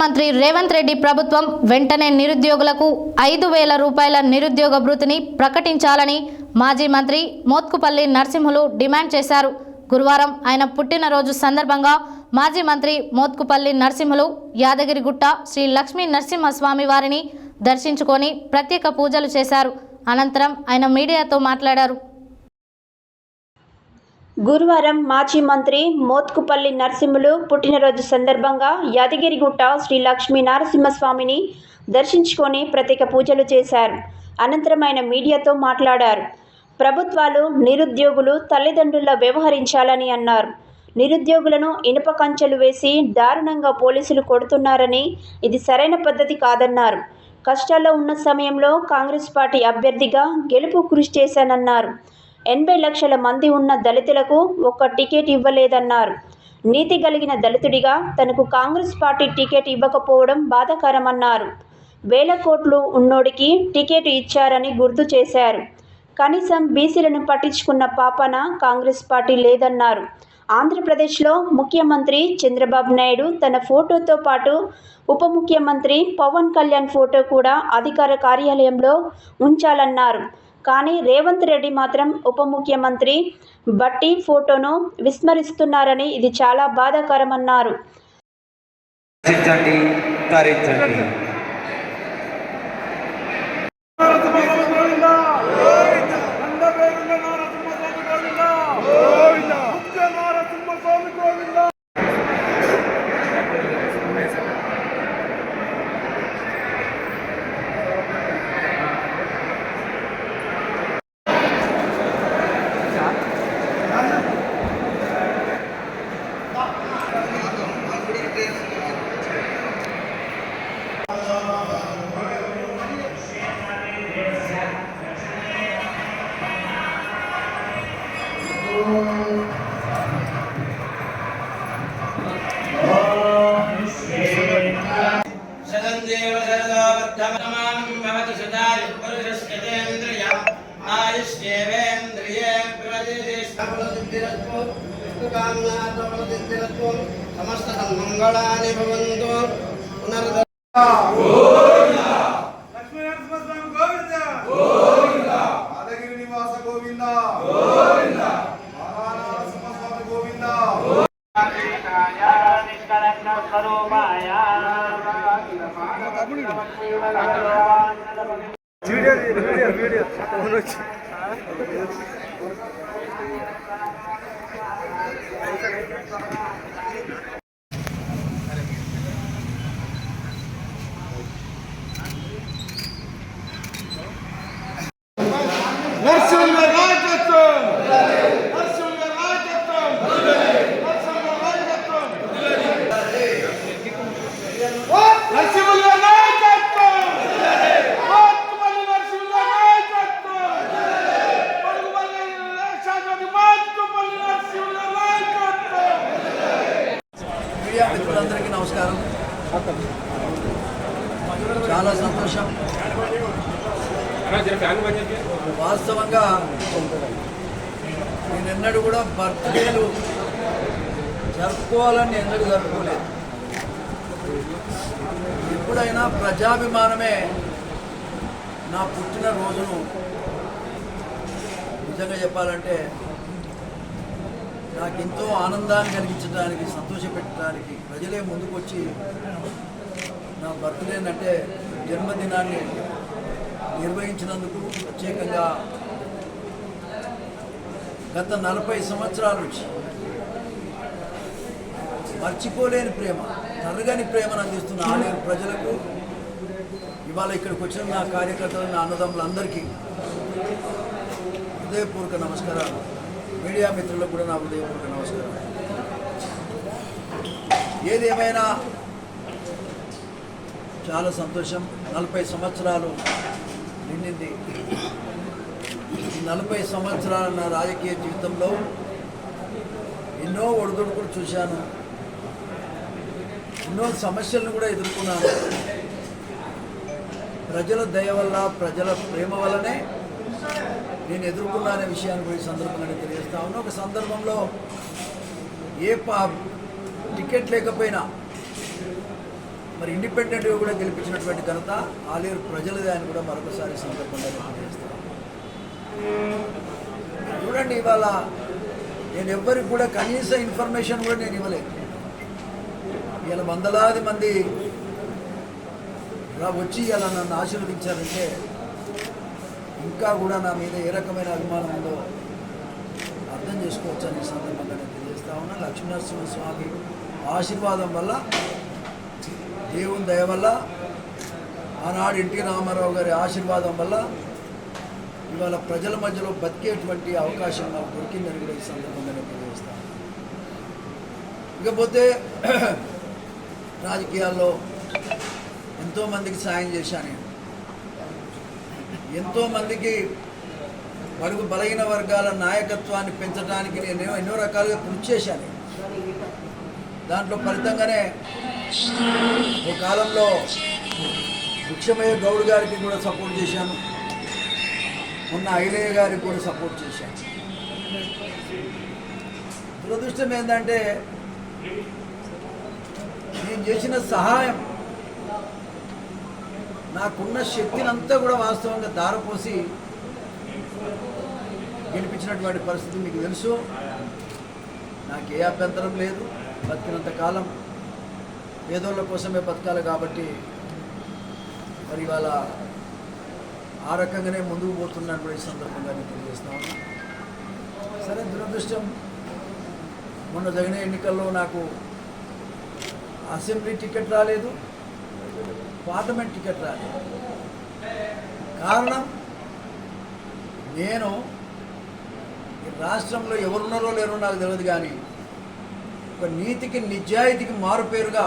మంత్రి రేవంత్ రెడ్డి ప్రభుత్వం వెంటనే నిరుద్యోగులకు 5,000 రూపాయల నిరుద్యోగ భృతిని ప్రకటించాలని మాజీ మంత్రి మోత్కుపల్లి నరసింహులు డిమాండ్ చేశారు. గురువారం ఆయన పుట్టినరోజు సందర్భంగా మాజీ మంత్రి మోత్కుపల్లి నరసింహులు యాదగిరిగుట్ట శ్రీ లక్ష్మీ నరసింహస్వామి వారిని దర్శించుకొని ప్రత్యేక పూజలు చేశారు. అనంతరం ఆయన మీడియాతో మాట్లాడారు. గురువారం మాజీ మంత్రి మోత్కుపల్లి నరసింహులు పుట్టినరోజు సందర్భంగా యాదగిరిగుట్ట శ్రీ లక్ష్మీ నరసింహస్వామిని దర్శించుకొని ప్రత్యేక పూజలు చేశారు. అనంతరం ఆయన మీడియాతో మాట్లాడారు. ప్రభుత్వాలు నిరుద్యోగులు తల్లిదండ్రుల వ్యవహరించాలని అన్నారు. నిరుద్యోగులను ఇనుప కంచెలు వేసి దారుణంగా పోలీసులు కొడుతున్నారని ఇది సరైన పద్ధతి కాదన్నారు. కష్టాల్లో ఉన్న సమయంలో కాంగ్రెస్ పార్టీ అభ్యర్థిగా గెలుపు కృషి చేశానన్నారు. 80 లక్షల మంది ఉన్న దళితులకు ఒక్క టికెట్ ఇవ్వలేదన్నారు. నీతి కలిగిన దళితుడిగా తనకు కాంగ్రెస్ పార్టీ టికెట్ ఇవ్వకపోవడం బాధాకరమన్నారు. 1000 కోట్లు ఉన్నోడికి టికెట్ ఇచ్చారని గుర్తు చేశారు. కనీసం బీసీలను పట్టించుకున్న పాపన కాంగ్రెస్ పార్టీ లేదన్నారు. ఆంధ్రప్రదేశ్లో ముఖ్యమంత్రి చంద్రబాబు నాయుడు తన ఫోటోతో పాటు ఉప ముఖ్యమంత్రి పవన్ కళ్యాణ్ ఫోటో కూడా అధికార కార్యాలయంలో ఉంచాలన్నారు. కానీ రేవంత్ రెడ్డి మాత్రం ఉప ముఖ్యమంత్రి బట్టి ఫోటోను విస్మరిస్తున్నారని ఇది చాలా బాధాకరమన్నారు. समस्त मंगलानि भवन्तु लक्ष्मी नरसिंहस्वामी गोविंद गोविंद यादगिरि निवास गोविंद गोविंद नरसिंहस्वामी गोविंद वीडियो మిత్రులందరికీ నమస్కారం. చాలా సంతోషం. వాస్తవంగా నేనెన్నడూ కూడా బర్త్డేలు జరుపుకోవాలని ఎన్నడూ జరుపుకోలేదు. ఎప్పుడైనా ప్రజాభిమానమే నా పుట్టినరోజును నిజంగా చెప్పాలంటే నాకెంతో ఆనందాన్ని కలిగించడానికి, సంతోషపెట్టడానికి ప్రజలే ముందుకొచ్చి నా బర్త్డేనంటే జన్మదినాన్ని నిర్వహించినందుకు ప్రత్యేకంగా గత 40 సంవత్సరాల నుంచి మర్చిపోలేని ప్రేమ, తరగని ప్రేమను అందిస్తున్న ఆలేరు ప్రజలకు, ఇవాళ ఇక్కడికి వచ్చిన నా కార్యకర్తలు, నా అన్నదమ్ములందరికీ హృదయపూర్వక నమస్కారాలు. మీడియా మిత్రులకు కూడా నా హృదయపూర్వక నమస్కారం. ఏదేమైనా చాలా సంతోషం. 40 సంవత్సరాలు నిండింది. ఈ 40 సంవత్సరాల నా రాజకీయ జీవితంలో ఎన్నో ఒడిదుడుకులు చూశాను, ఎన్నో సమస్యలను కూడా ఎదుర్కొన్నాను. ప్రజల దయ వల్ల, ప్రజల ప్రేమ వల్లనే నేను ఎదుర్కొన్న విషయాన్ని కూడా ఈ సందర్భంగా తెలియజేస్తా ఉన్నాను. ఒక సందర్భంలో ఏ టికెట్ లేకపోయినా మరి ఇండిపెండెంట్గా కూడా గెలిపించినటువంటి ఘనత ఆలేరు ప్రజలదే అని కూడా మరొకసారి సందర్భంగా తెలియజేస్తాను. చూడండి, ఇవాళ నేను ఎవ్వరికి కూడా కనీస ఇన్ఫర్మేషన్ కూడా నేను ఇవ్వలేదు. ఇలా వందలాది మంది వచ్చి ఇలా నన్ను ఆశీర్వదించారంటే ఇంకా కూడా నా మీద ఏ రకమైన అభిమానం ఉందో అర్థం చేసుకోవచ్చు అని సందర్భంగా నేను తెలియజేస్తా ఉన్నా. లక్ష్మీనరసింహస్వామి ఆశీర్వాదం వల్ల, దేవుని దయ వల్ల, ఆనాడు ఎన్టీ రామారావు గారి ఆశీర్వాదం వల్ల ఇవాళ ప్రజల మధ్యలో బతికేటువంటి అవకాశం నాకు దొరికిందని కూడా ఈ సందర్భంగా నేను తెలియజేస్తాను. ఇకపోతే రాజకీయాల్లో ఎంతోమందికి సాయం చేశాను. ఎంతోమందికి బడుగు బలహీన వర్గాల నాయకత్వాన్ని పెంచడానికి నేను ఎన్నో రకాలుగా కృషి చేశాను. దాంట్లో ఫలితంగానే ఒక కాలంలో భిక్షమయ్య గౌడ్ గారికి కూడా సపోర్ట్ చేశాను. మొన్న ఐలయ్య గారికి కూడా సపోర్ట్ చేశాను. దురదృష్టం ఏంటంటే నేను చేసిన సహాయం నాకున్న శక్తిని అంతా కూడా వాస్తవంగా దారపోసి గెలిపించినటువంటి పరిస్థితి మీకు తెలుసు. నాకు ఏ అభ్యంతరం లేదు. బతికినంత కాలం పేదోళ్ళ కోసమే బతకాలి కాబట్టి మరి ఇవాళ ఆ రకంగానే ముందుకు పోతున్నాను కూడా ఈ సందర్భంగా నేను తెలియజేస్తాను. సరే, దురదృష్టం మొన్న జరిగిన ఎన్నికల్లో నాకు అసెంబ్లీ టికెట్ రాలేదు, పార్లమెంట్ టికెట్ రాలేదు. కారణం, నేను ఈ రాష్ట్రంలో ఎవరున్నారో లేరో నాకు తెలియదు, కానీ ఒక నీతికి నిజాయితీకి మారుపేరుగా